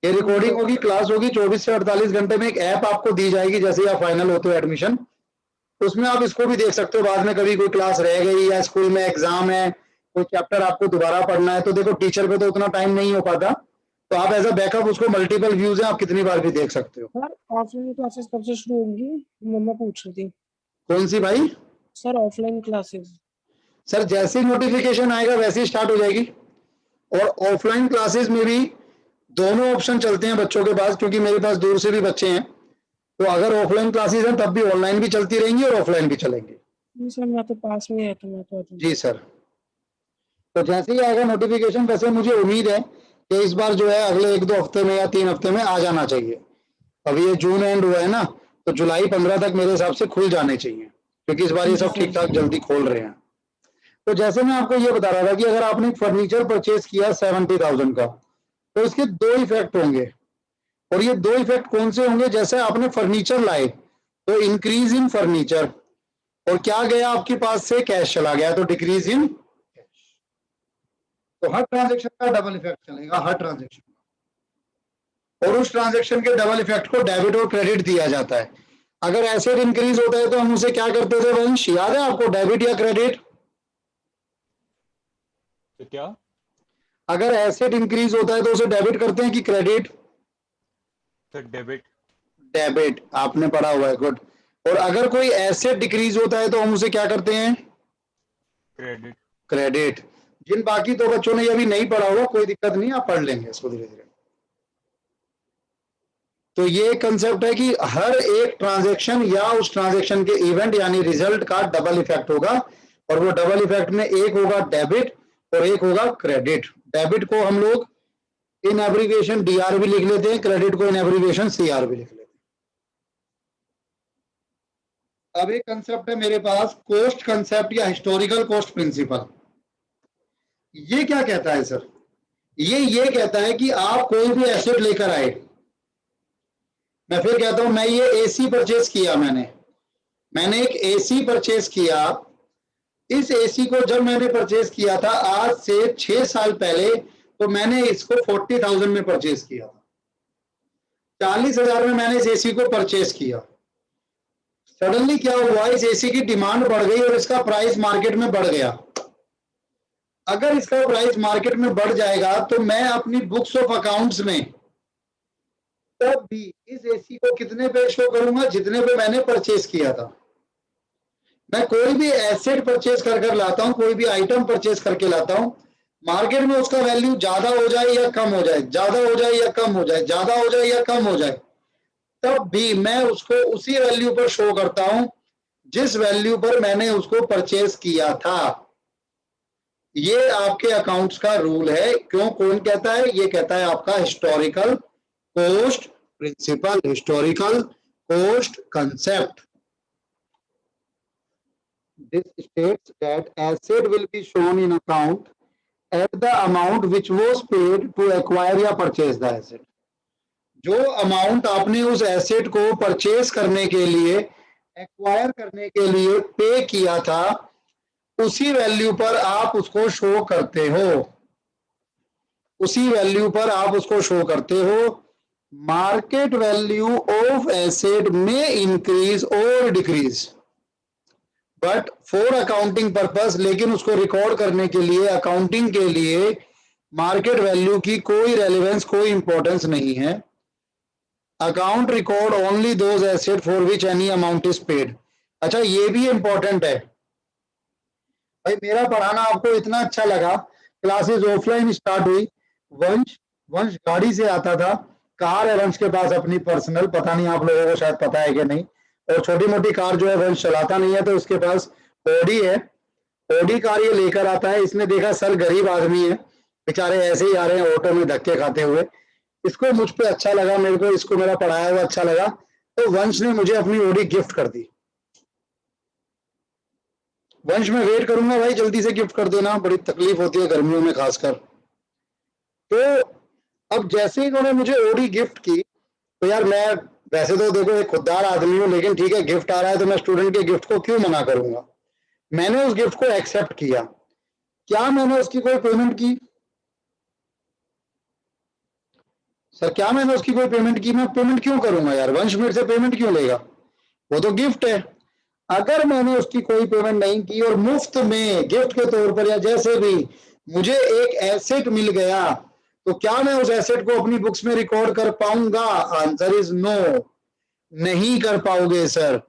ये रिकॉर्डिंग होगी, क्लास होगी, 24 से 48 घंटे में एक ऐप आपको दी जाएगी जैसे आप फाइनल होते हो एडमिशन, उसमें आप इसको भी देख सकते हो। बाद में कभी कोई क्लास रह गई या स्कूल में एग्जाम है, कोई चैप्टर आपको दोबारा पढ़ना है, तो देखो टीचर पे तो उतना टाइम नहीं हो पाता, तो आप एज अ बैकअप उसको मल्टीपल व्यूज है, आप कितनी बार भी देख सकते हो। सर ऑफलाइन क्लासेस कब से शुरू होंगी, मम्मा पूछ रही थी। कौन सी भाई? Sir offline classes. सर जैसे ही नोटिफिकेशन आएगा वैसे ही स्टार्ट हो जाएगी। और ऑफलाइन क्लासेस में भी दोनों ऑप्शन चलते हैं बच्चों के पास, क्योंकि मेरे पास दूर से भी बच्चे हैं, तो अगर ऑफलाइन क्लासेस हैं तब भी ऑनलाइन भी चलती रहेंगी और ऑफलाइन भी चलेंगी। नहीं सर, मैं तो पास में रहता हूँ, मैं तो आ जाऊंगा। जी सर। तो जैसे ही आएगा नोटिफिकेशन, वैसे मुझे उम्मीद है कि इस बार जो है अगले 1-2 हफ्ते में या 3 हफ्ते में आ जाना चाहिए। अभी ये जून एंड हुआ है ना, तो जुलाई 15 तक मेरे हिसाब से खुल जाने चाहिए, क्योंकि इस बार ये सब ठीक ठाक जल्दी खोल रहे हैं। तो जैसे मैं आपको ये बता रहा था कि अगर आपने फर्नीचर परचेज किया 70,000 का, तो इसके 2 इफेक्ट होंगे। और ये 2 इफेक्ट कौन से होंगे? जैसे आपने फर्नीचर लाए तो इंक्रीज इन फर्नीचर, और क्या गया आपके पास से? कैश चला गया, तो डिक्रीज इन कैश। तो हर ट्रांजेक्शन का डबल इफेक्ट चलेगा, हर ट्रांजेक्शन, और उस ट्रांजेक्शन के डबल इफेक्ट को डेबिट और क्रेडिट दिया जाता है। अगर एसेट इंक्रीज होता है तो हम उसे क्या करते थे वंश, याद है आपको? डेबिट या क्रेडिट? तो क्या? अगर एसेट इंक्रीज होता है तो उसे डेबिट करते हैं कि क्रेडिट? Sir debit. डेबिट, आपने पढ़ा हुआ है, गुड। और अगर कोई एसेट डिक्रीज होता है तो हम उसे क्या करते हैं? क्रेडिट। क्रेडिट। जिन बाकी 2 बच्चों ने ये अभी नहीं पढ़ा होगा, कोई दिक्कत नहीं, आप पढ़ लेंगे इसको धीरे धीरे। तो ये कंसेप्ट है कि हर एक ट्रांजैक्शन या उस ट्रांजैक्शन के इवेंट यानी रिजल्ट का डबल इफेक्ट होगा, और वो डबल इफेक्ट में एक होगा डेबिट और एक होगा क्रेडिट। डेबिट को हम लोग इन एब्रीविएशन डीआर भी लिख लेते हैं, क्रेडिट को इन एब्रीविएशन सीआर भी लिख लेते हैं। अब एक कंसेप्ट है मेरे पास, कॉस्ट कंसेप्ट या हिस्टोरिकल कॉस्ट प्रिंसिपल। ये क्या कहता है सर? ये कहता है कि आप कोई भी एसेट लेकर आए, मैं फिर कहता हूं, मैं ये एसी परचेज किया, मैंने एक एसी परचेज किया। इस एसी को जब मैंने परचेज किया था आज से 6 साल पहले, तो मैंने इसको 40,000 में परचेज किया था। 40,000 में मैंने इस एसी को परचेज किया। सडनली क्या हुआ, इस एसी की डिमांड बढ़ गई और इसका प्राइस मार्केट में बढ़ गया। अगर इसका प्राइस मार्केट में बढ़ जाएगा तो मैं अपनी बुक्स ऑफ अकाउंट्स में तब भी इस एसी को कितने पे शो करूंगा? जितने पे मैंने परचेज किया था। मैं कोई भी एसेट परचेज कर लाता हूं, कोई भी आइटम परचेज करके लाता हूं, मार्केट में उसका वैल्यू ज्यादा हो जाए या कम हो जाए, ज्यादा हो जाए या कम हो जाए, ज्यादा हो जाए या कम हो जाए, तब भी मैं उसको उसी वैल्यू पर शो करता हूं जिस वैल्यू पर मैंने उसको परचेज किया था। ये आपके अकाउंट्स का रूल है। क्यों? कौन कहता है? ये कहता है आपका historical cost principle, historical cost concept. This states that asset will be shown in account at the amount which was paid to acquire या परचेज द एसेट। जो अमाउंट आपने उस एसेट को परचेज करने के लिए, एक्वायर करने के लिए पे किया था, उसी वैल्यू पर आप उसको शो करते हो, उसी वैल्यू पर आप उसको शो करते हो। मार्केट वैल्यू ऑफ एसेट में इंक्रीज और decrease, but for accounting purpose, लेकिन उसको रिकॉर्ड करने के लिए, अकाउंटिंग के लिए मार्केट वैल्यू की कोई रेलेवेंस, कोई इंपॉर्टेंस नहीं है। Account record only those asset for which any amount is paid. अच्छा, ये भी इंपॉर्टेंट है भाई। मेरा पढ़ाना आपको इतना अच्छा लगा, क्लासेस ऑफलाइन स्टार्ट हुई, वंश गाड़ी से आता था, कार है वंश के पास अपनी पर्सनल, पता नहीं आप लोगों को शायद पता है कि नहीं, और छोटी मोटी कार जो है वंश चलाता नहीं है, तो उसके पास ऑडी है, ऑडी कार ये लेकर आता है। इसने देखा सर गरीब आदमी है, बेचारे ऐसे ही आ रहे हैं ऑटो में धक्के खाते हुए, इसको मुझ पे अच्छा लगा, मेरे को इसको मेरा पढ़ाया हुआ अच्छा लगा, तो वंश ने मुझे अपनी ऑडी गिफ्ट कर दी। वंश में वेट करूंगा भाई, जल्दी से गिफ्ट कर देना, बड़ी तकलीफ होती है गर्मियों में खासकर। तो अब जैसे ही उन्होंने मुझे ऑडी गिफ्ट की, तो यार मैं वैसे तो देखो एक खुददार आदमी हूं, लेकिन ठीक है गिफ्ट आ रहा है तो मैं स्टूडेंट के गिफ्ट को क्यों मना करूंगा। मैंने उस गिफ्ट को एक्सेप्ट किया। क्या मैंने उसकी कोई पेमेंट की? सर क्या मैंने उसकी कोई पेमेंट की? मैं पेमेंट क्यों करूंगा यार, वंश मेरे से पेमेंट क्यों लेगा, वो तो गिफ्ट है। अगर मैंने उसकी कोई पेमेंट नहीं की और मुफ्त में गिफ्ट के तौर पर या जैसे भी मुझे एक एसेट मिल गया, तो क्या मैं उस एसेट को अपनी बुक्स में रिकॉर्ड कर पाऊंगा? आंसर इज नो, नहीं कर पाओगे सर,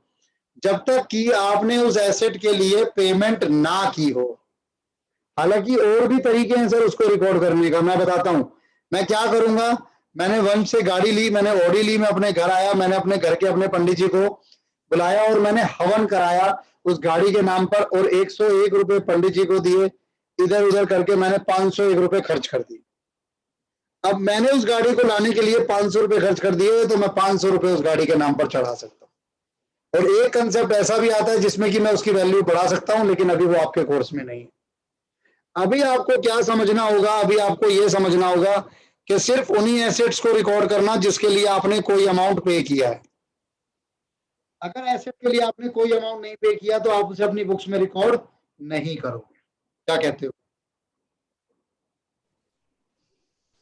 जब तक कि आपने उस एसेट के लिए पेमेंट ना की हो। हालांकि और भी तरीके हैं सर उसको रिकॉर्ड करने का, मैं बताता हूं। मैं क्या करूंगा, मैंने वंश से गाड़ी ली, मैंने ऑडी ली, मैं अपने घर आया, मैंने अपने घर के अपने पंडित जी को बुलाया और मैंने हवन कराया उस गाड़ी के नाम पर, और 101 रुपए पंडित जी को दिए, इधर उधर करके मैंने 501 रुपए खर्च कर दिए। अब मैंने उस गाड़ी को लाने के लिए 500 रुपए खर्च कर दिए, तो मैं 500 रुपए उस गाड़ी के नाम पर चढ़ा सकता हूँ। और एक कंसेप्ट ऐसा भी आता है जिसमें कि मैं उसकी वैल्यू बढ़ा सकता हूं, लेकिन अभी वो आपके कोर्स में नहीं है। अभी आपको क्या समझना होगा, अभी आपको ये समझना होगा कि सिर्फ उन्हीं एसेट्स को रिकॉर्ड करना जिसके लिए आपने कोई अमाउंट पे किया है। अगर एसेट के लिए आपने कोई अमाउंट नहीं पे किया तो आप उसे अपनी बुक्स में रिकॉर्ड नहीं करोगे। क्या कहते हो?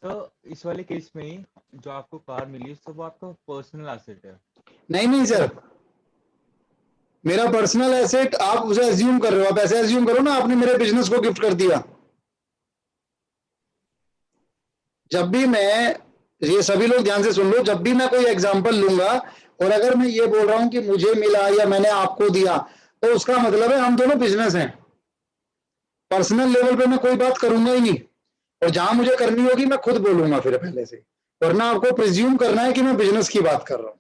तो इस वाले केस में जो आपको कार मिली है वो आपका पर्सनल एसेट है? नहीं सर, मेरा पर्सनल एसेट आप उसे एज्यूम कर रहे हो। आप ऐसे एज्यूम करो ना, आपने मेरे बिजनेस को गिफ्ट कर दिया। जब भी मैं, ये सभी लोग ध्यान से सुन लो, जब भी मैं कोई एग्जांपल लूंगा और अगर मैं ये बोल रहा हूं कि मुझे मिला या मैंने आपको दिया, तो उसका मतलब है हम दोनों बिजनेस हैं। पर्सनल लेवल पे मैं कोई बात करूंगा ही नहीं, और जहां मुझे करनी होगी मैं खुद बोलूंगा फिर पहले से, वरना आपको प्रिज्यूम करना है कि मैं बिजनेस की बात कर रहा हूं।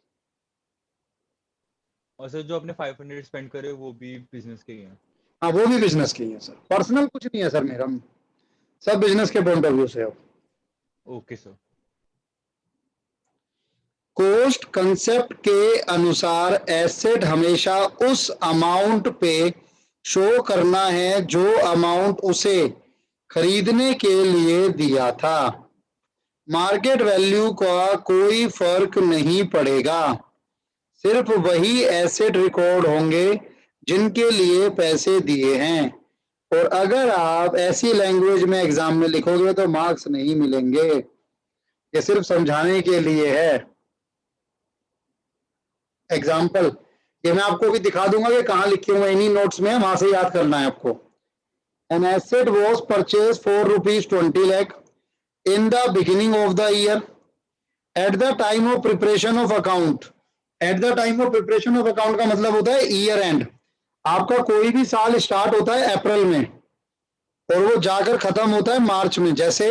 और सर जो आपने 500 स्पेंड करे वो भी बिजनेस के ही हैं? हाँ वो भी बिजनेस की है सर, पर्सनल कुछ नहीं है सर मेरा, सब बिजनेस के पॉइंट ऑफ व्यू से। Okay sir. कॉस्ट कंसेप्ट के अनुसार एसेट हमेशा उस अमाउंट पे शो करना है जो अमाउंट उसे खरीदने के लिए दिया था। मार्केट वैल्यू का कोई फर्क नहीं पड़ेगा, सिर्फ वही एसेट रिकॉर्ड होंगे जिनके लिए पैसे दिए हैं। और अगर आप ऐसी लैंग्वेज में एग्जाम में लिखोगे तो मार्क्स नहीं मिलेंगे, ये सिर्फ समझाने के लिए है। एग्जाम्पल ये मैं आपको भी दिखा दूंगा कि कहाँ लिखे हुए, इन्हीं नोट्स में, वहां से याद करना है आपको। An asset was purchase for ₹20 lakh in the beginning of the year at the time of preparation of account। at the time of preparation of account का मतलब होता है ईयर एंड। आपका कोई भी साल स्टार्ट होता है अप्रैल में और वो जाकर खत्म होता है मार्च में। जैसे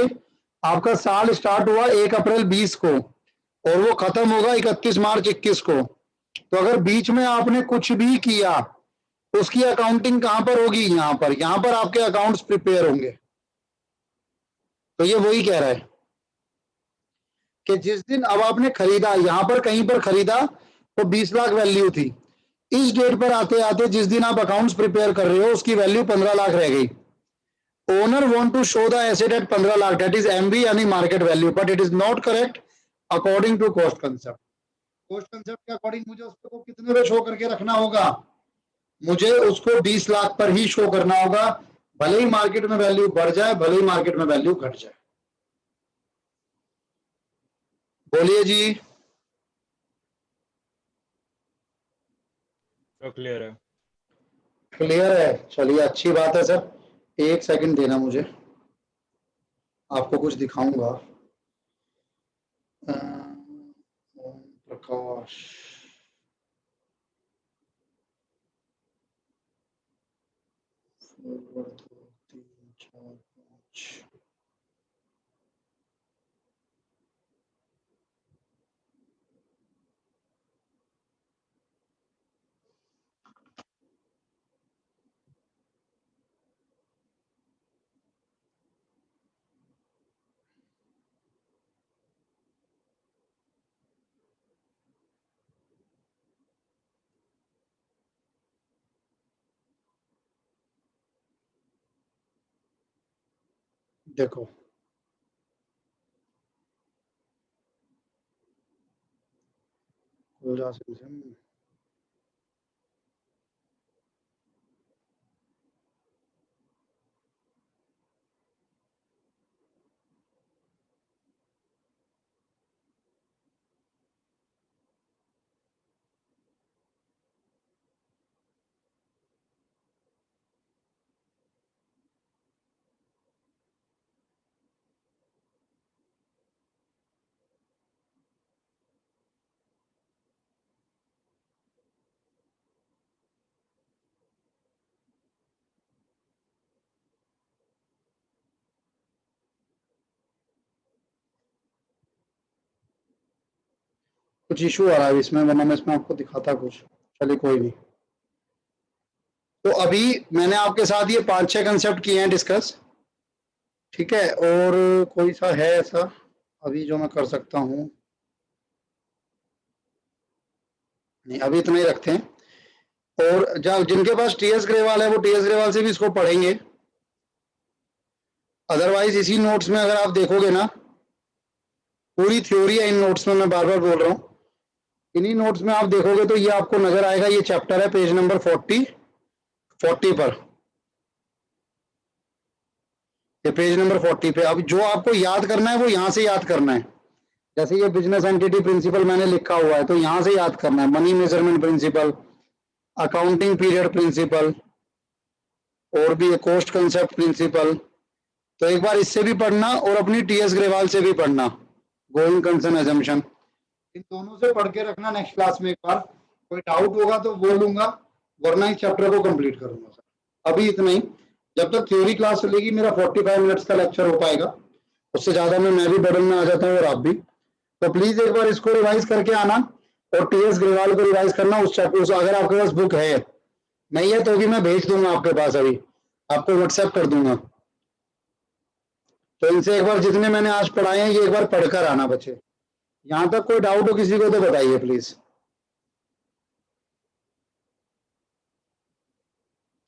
आपका साल स्टार्ट हुआ 1 अप्रैल 20 को और वो खत्म होगा 31 मार्च 21 को, तो अगर बीच में आपने कुछ भी किया उसकी अकाउंटिंग कहां पर होगी? यहां पर, यहां पर आपके अकाउंट्स प्रिपेयर होंगे। तो ये वही कह रहा है कि जिस दिन अब आपने खरीदा, यहां पर कहीं पर खरीदा तो 20 लाख वैल्यू थी, इस डेट पर आते आते जिस दिन आप अकाउंट्स प्रिपेयर कर रहे हो उसकी वैल्यू 15 लाख रह गई। Owner want to show the asset at 15 lakh, that is MV यानी market value, but it is not correct according to cost concept. Cost concept के अकॉर्डिंग मुझे उसको कितने पे शो करके रखना होगा, मुझे उसको 20 लाख पर ही शो करना होगा, भले ही मार्केट में वैल्यू बढ़ जाए, भले ही मार्केट में वैल्यू घट जाए। बोलिए जी। तो क्लियर है। क्लियर है, चलिए अच्छी बात है सर। एक सेकंड देना मुझे, आपको कुछ दिखाऊंगा। ओम प्रकाश, फॉरवर्ड 2 3 4 5, देखो कुछ इशू आ रहा है इसमें, वरना मैं इसमें आपको दिखाता कुछ। चलिए कोई नहीं। तो अभी मैंने आपके साथ ये 5-6 कंसेप्ट किए हैं डिस्कस, ठीक है। और कोई सा है ऐसा अभी जो मैं कर सकता हूँ? नहीं, अभी इतना ही रखते हैं। और जब जिनके पास टीएस ग्रेवाल है वो टीएस ग्रेवाल से भी इसको पढ़ेंगे। अदरवाइज इसी नोट्स में अगर आप देखोगे ना, पूरी थ्योरी है इन नोट्स में, मैं बार बार बोल रहा हूँ। इन्हीं नोट्स में आप देखोगे तो ये आपको नजर आएगा, ये चैप्टर है पेज नंबर 40 पर, ये पेज नंबर 40 पे। अब जो आपको याद करना है वो यहाँ से याद करना है। जैसे ये बिजनेस एंटिटी प्रिंसिपल मैंने लिखा हुआ है, तो यहाँ से याद करना है। Money measurement principle, accounting period principle, और भी कॉस्ट कंसेप्ट प्रिंसिपल। तो एक बार इससे भी पढ़ना और अपनी टीएस ग्रेवाल से भी पढ़ना, गोइंग कंसर्न अजम्पशन, इन दोनों से पढ़ के रखना। नेक्स्ट क्लास में एक बार कोई डाउट होगा तो बोलूंगा, वरना इस चैप्टर को कंप्लीट करूंगा सर। अभी इतना ही, जब तक थ्योरी क्लास चलेगी मेरा 45 मिनट्स का लेक्चर हो पाएगा, उससे ज्यादा में मैं भी बर्डन में आ जाता हूँ और आप भी। तो प्लीज एक बार इसको रिवाइज करके आना, और टीएस ग्रेवाल को रिवाइज करना उस चैप्टर। अगर आपके पास बुक है, नहीं है तो भी मैं भेज दूंगा आपके पास, अभी आपको व्हाट्सएप कर दूंगा। तो इनसे एक बार जितने मैंने आज पढ़ाए हैं ये एक बार पढ़कर आना बच्चे। यहां तक कोई डाउट हो किसी को तो बताइए प्लीज।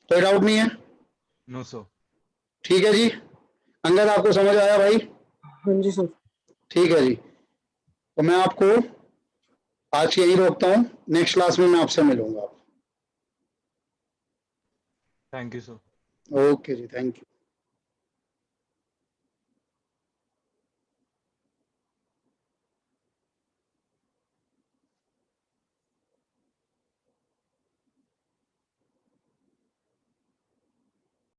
कोई डाउट नहीं है? No sir. ठीक है जी। अंगद आपको समझ आया भाई? हाँ जी सर। ठीक है जी। तो मैं आपको आज यही रोकता हूँ, नेक्स्ट क्लास में मैं आपसे मिलूंगा। Thank you sir. ओके जी, थैंक यू।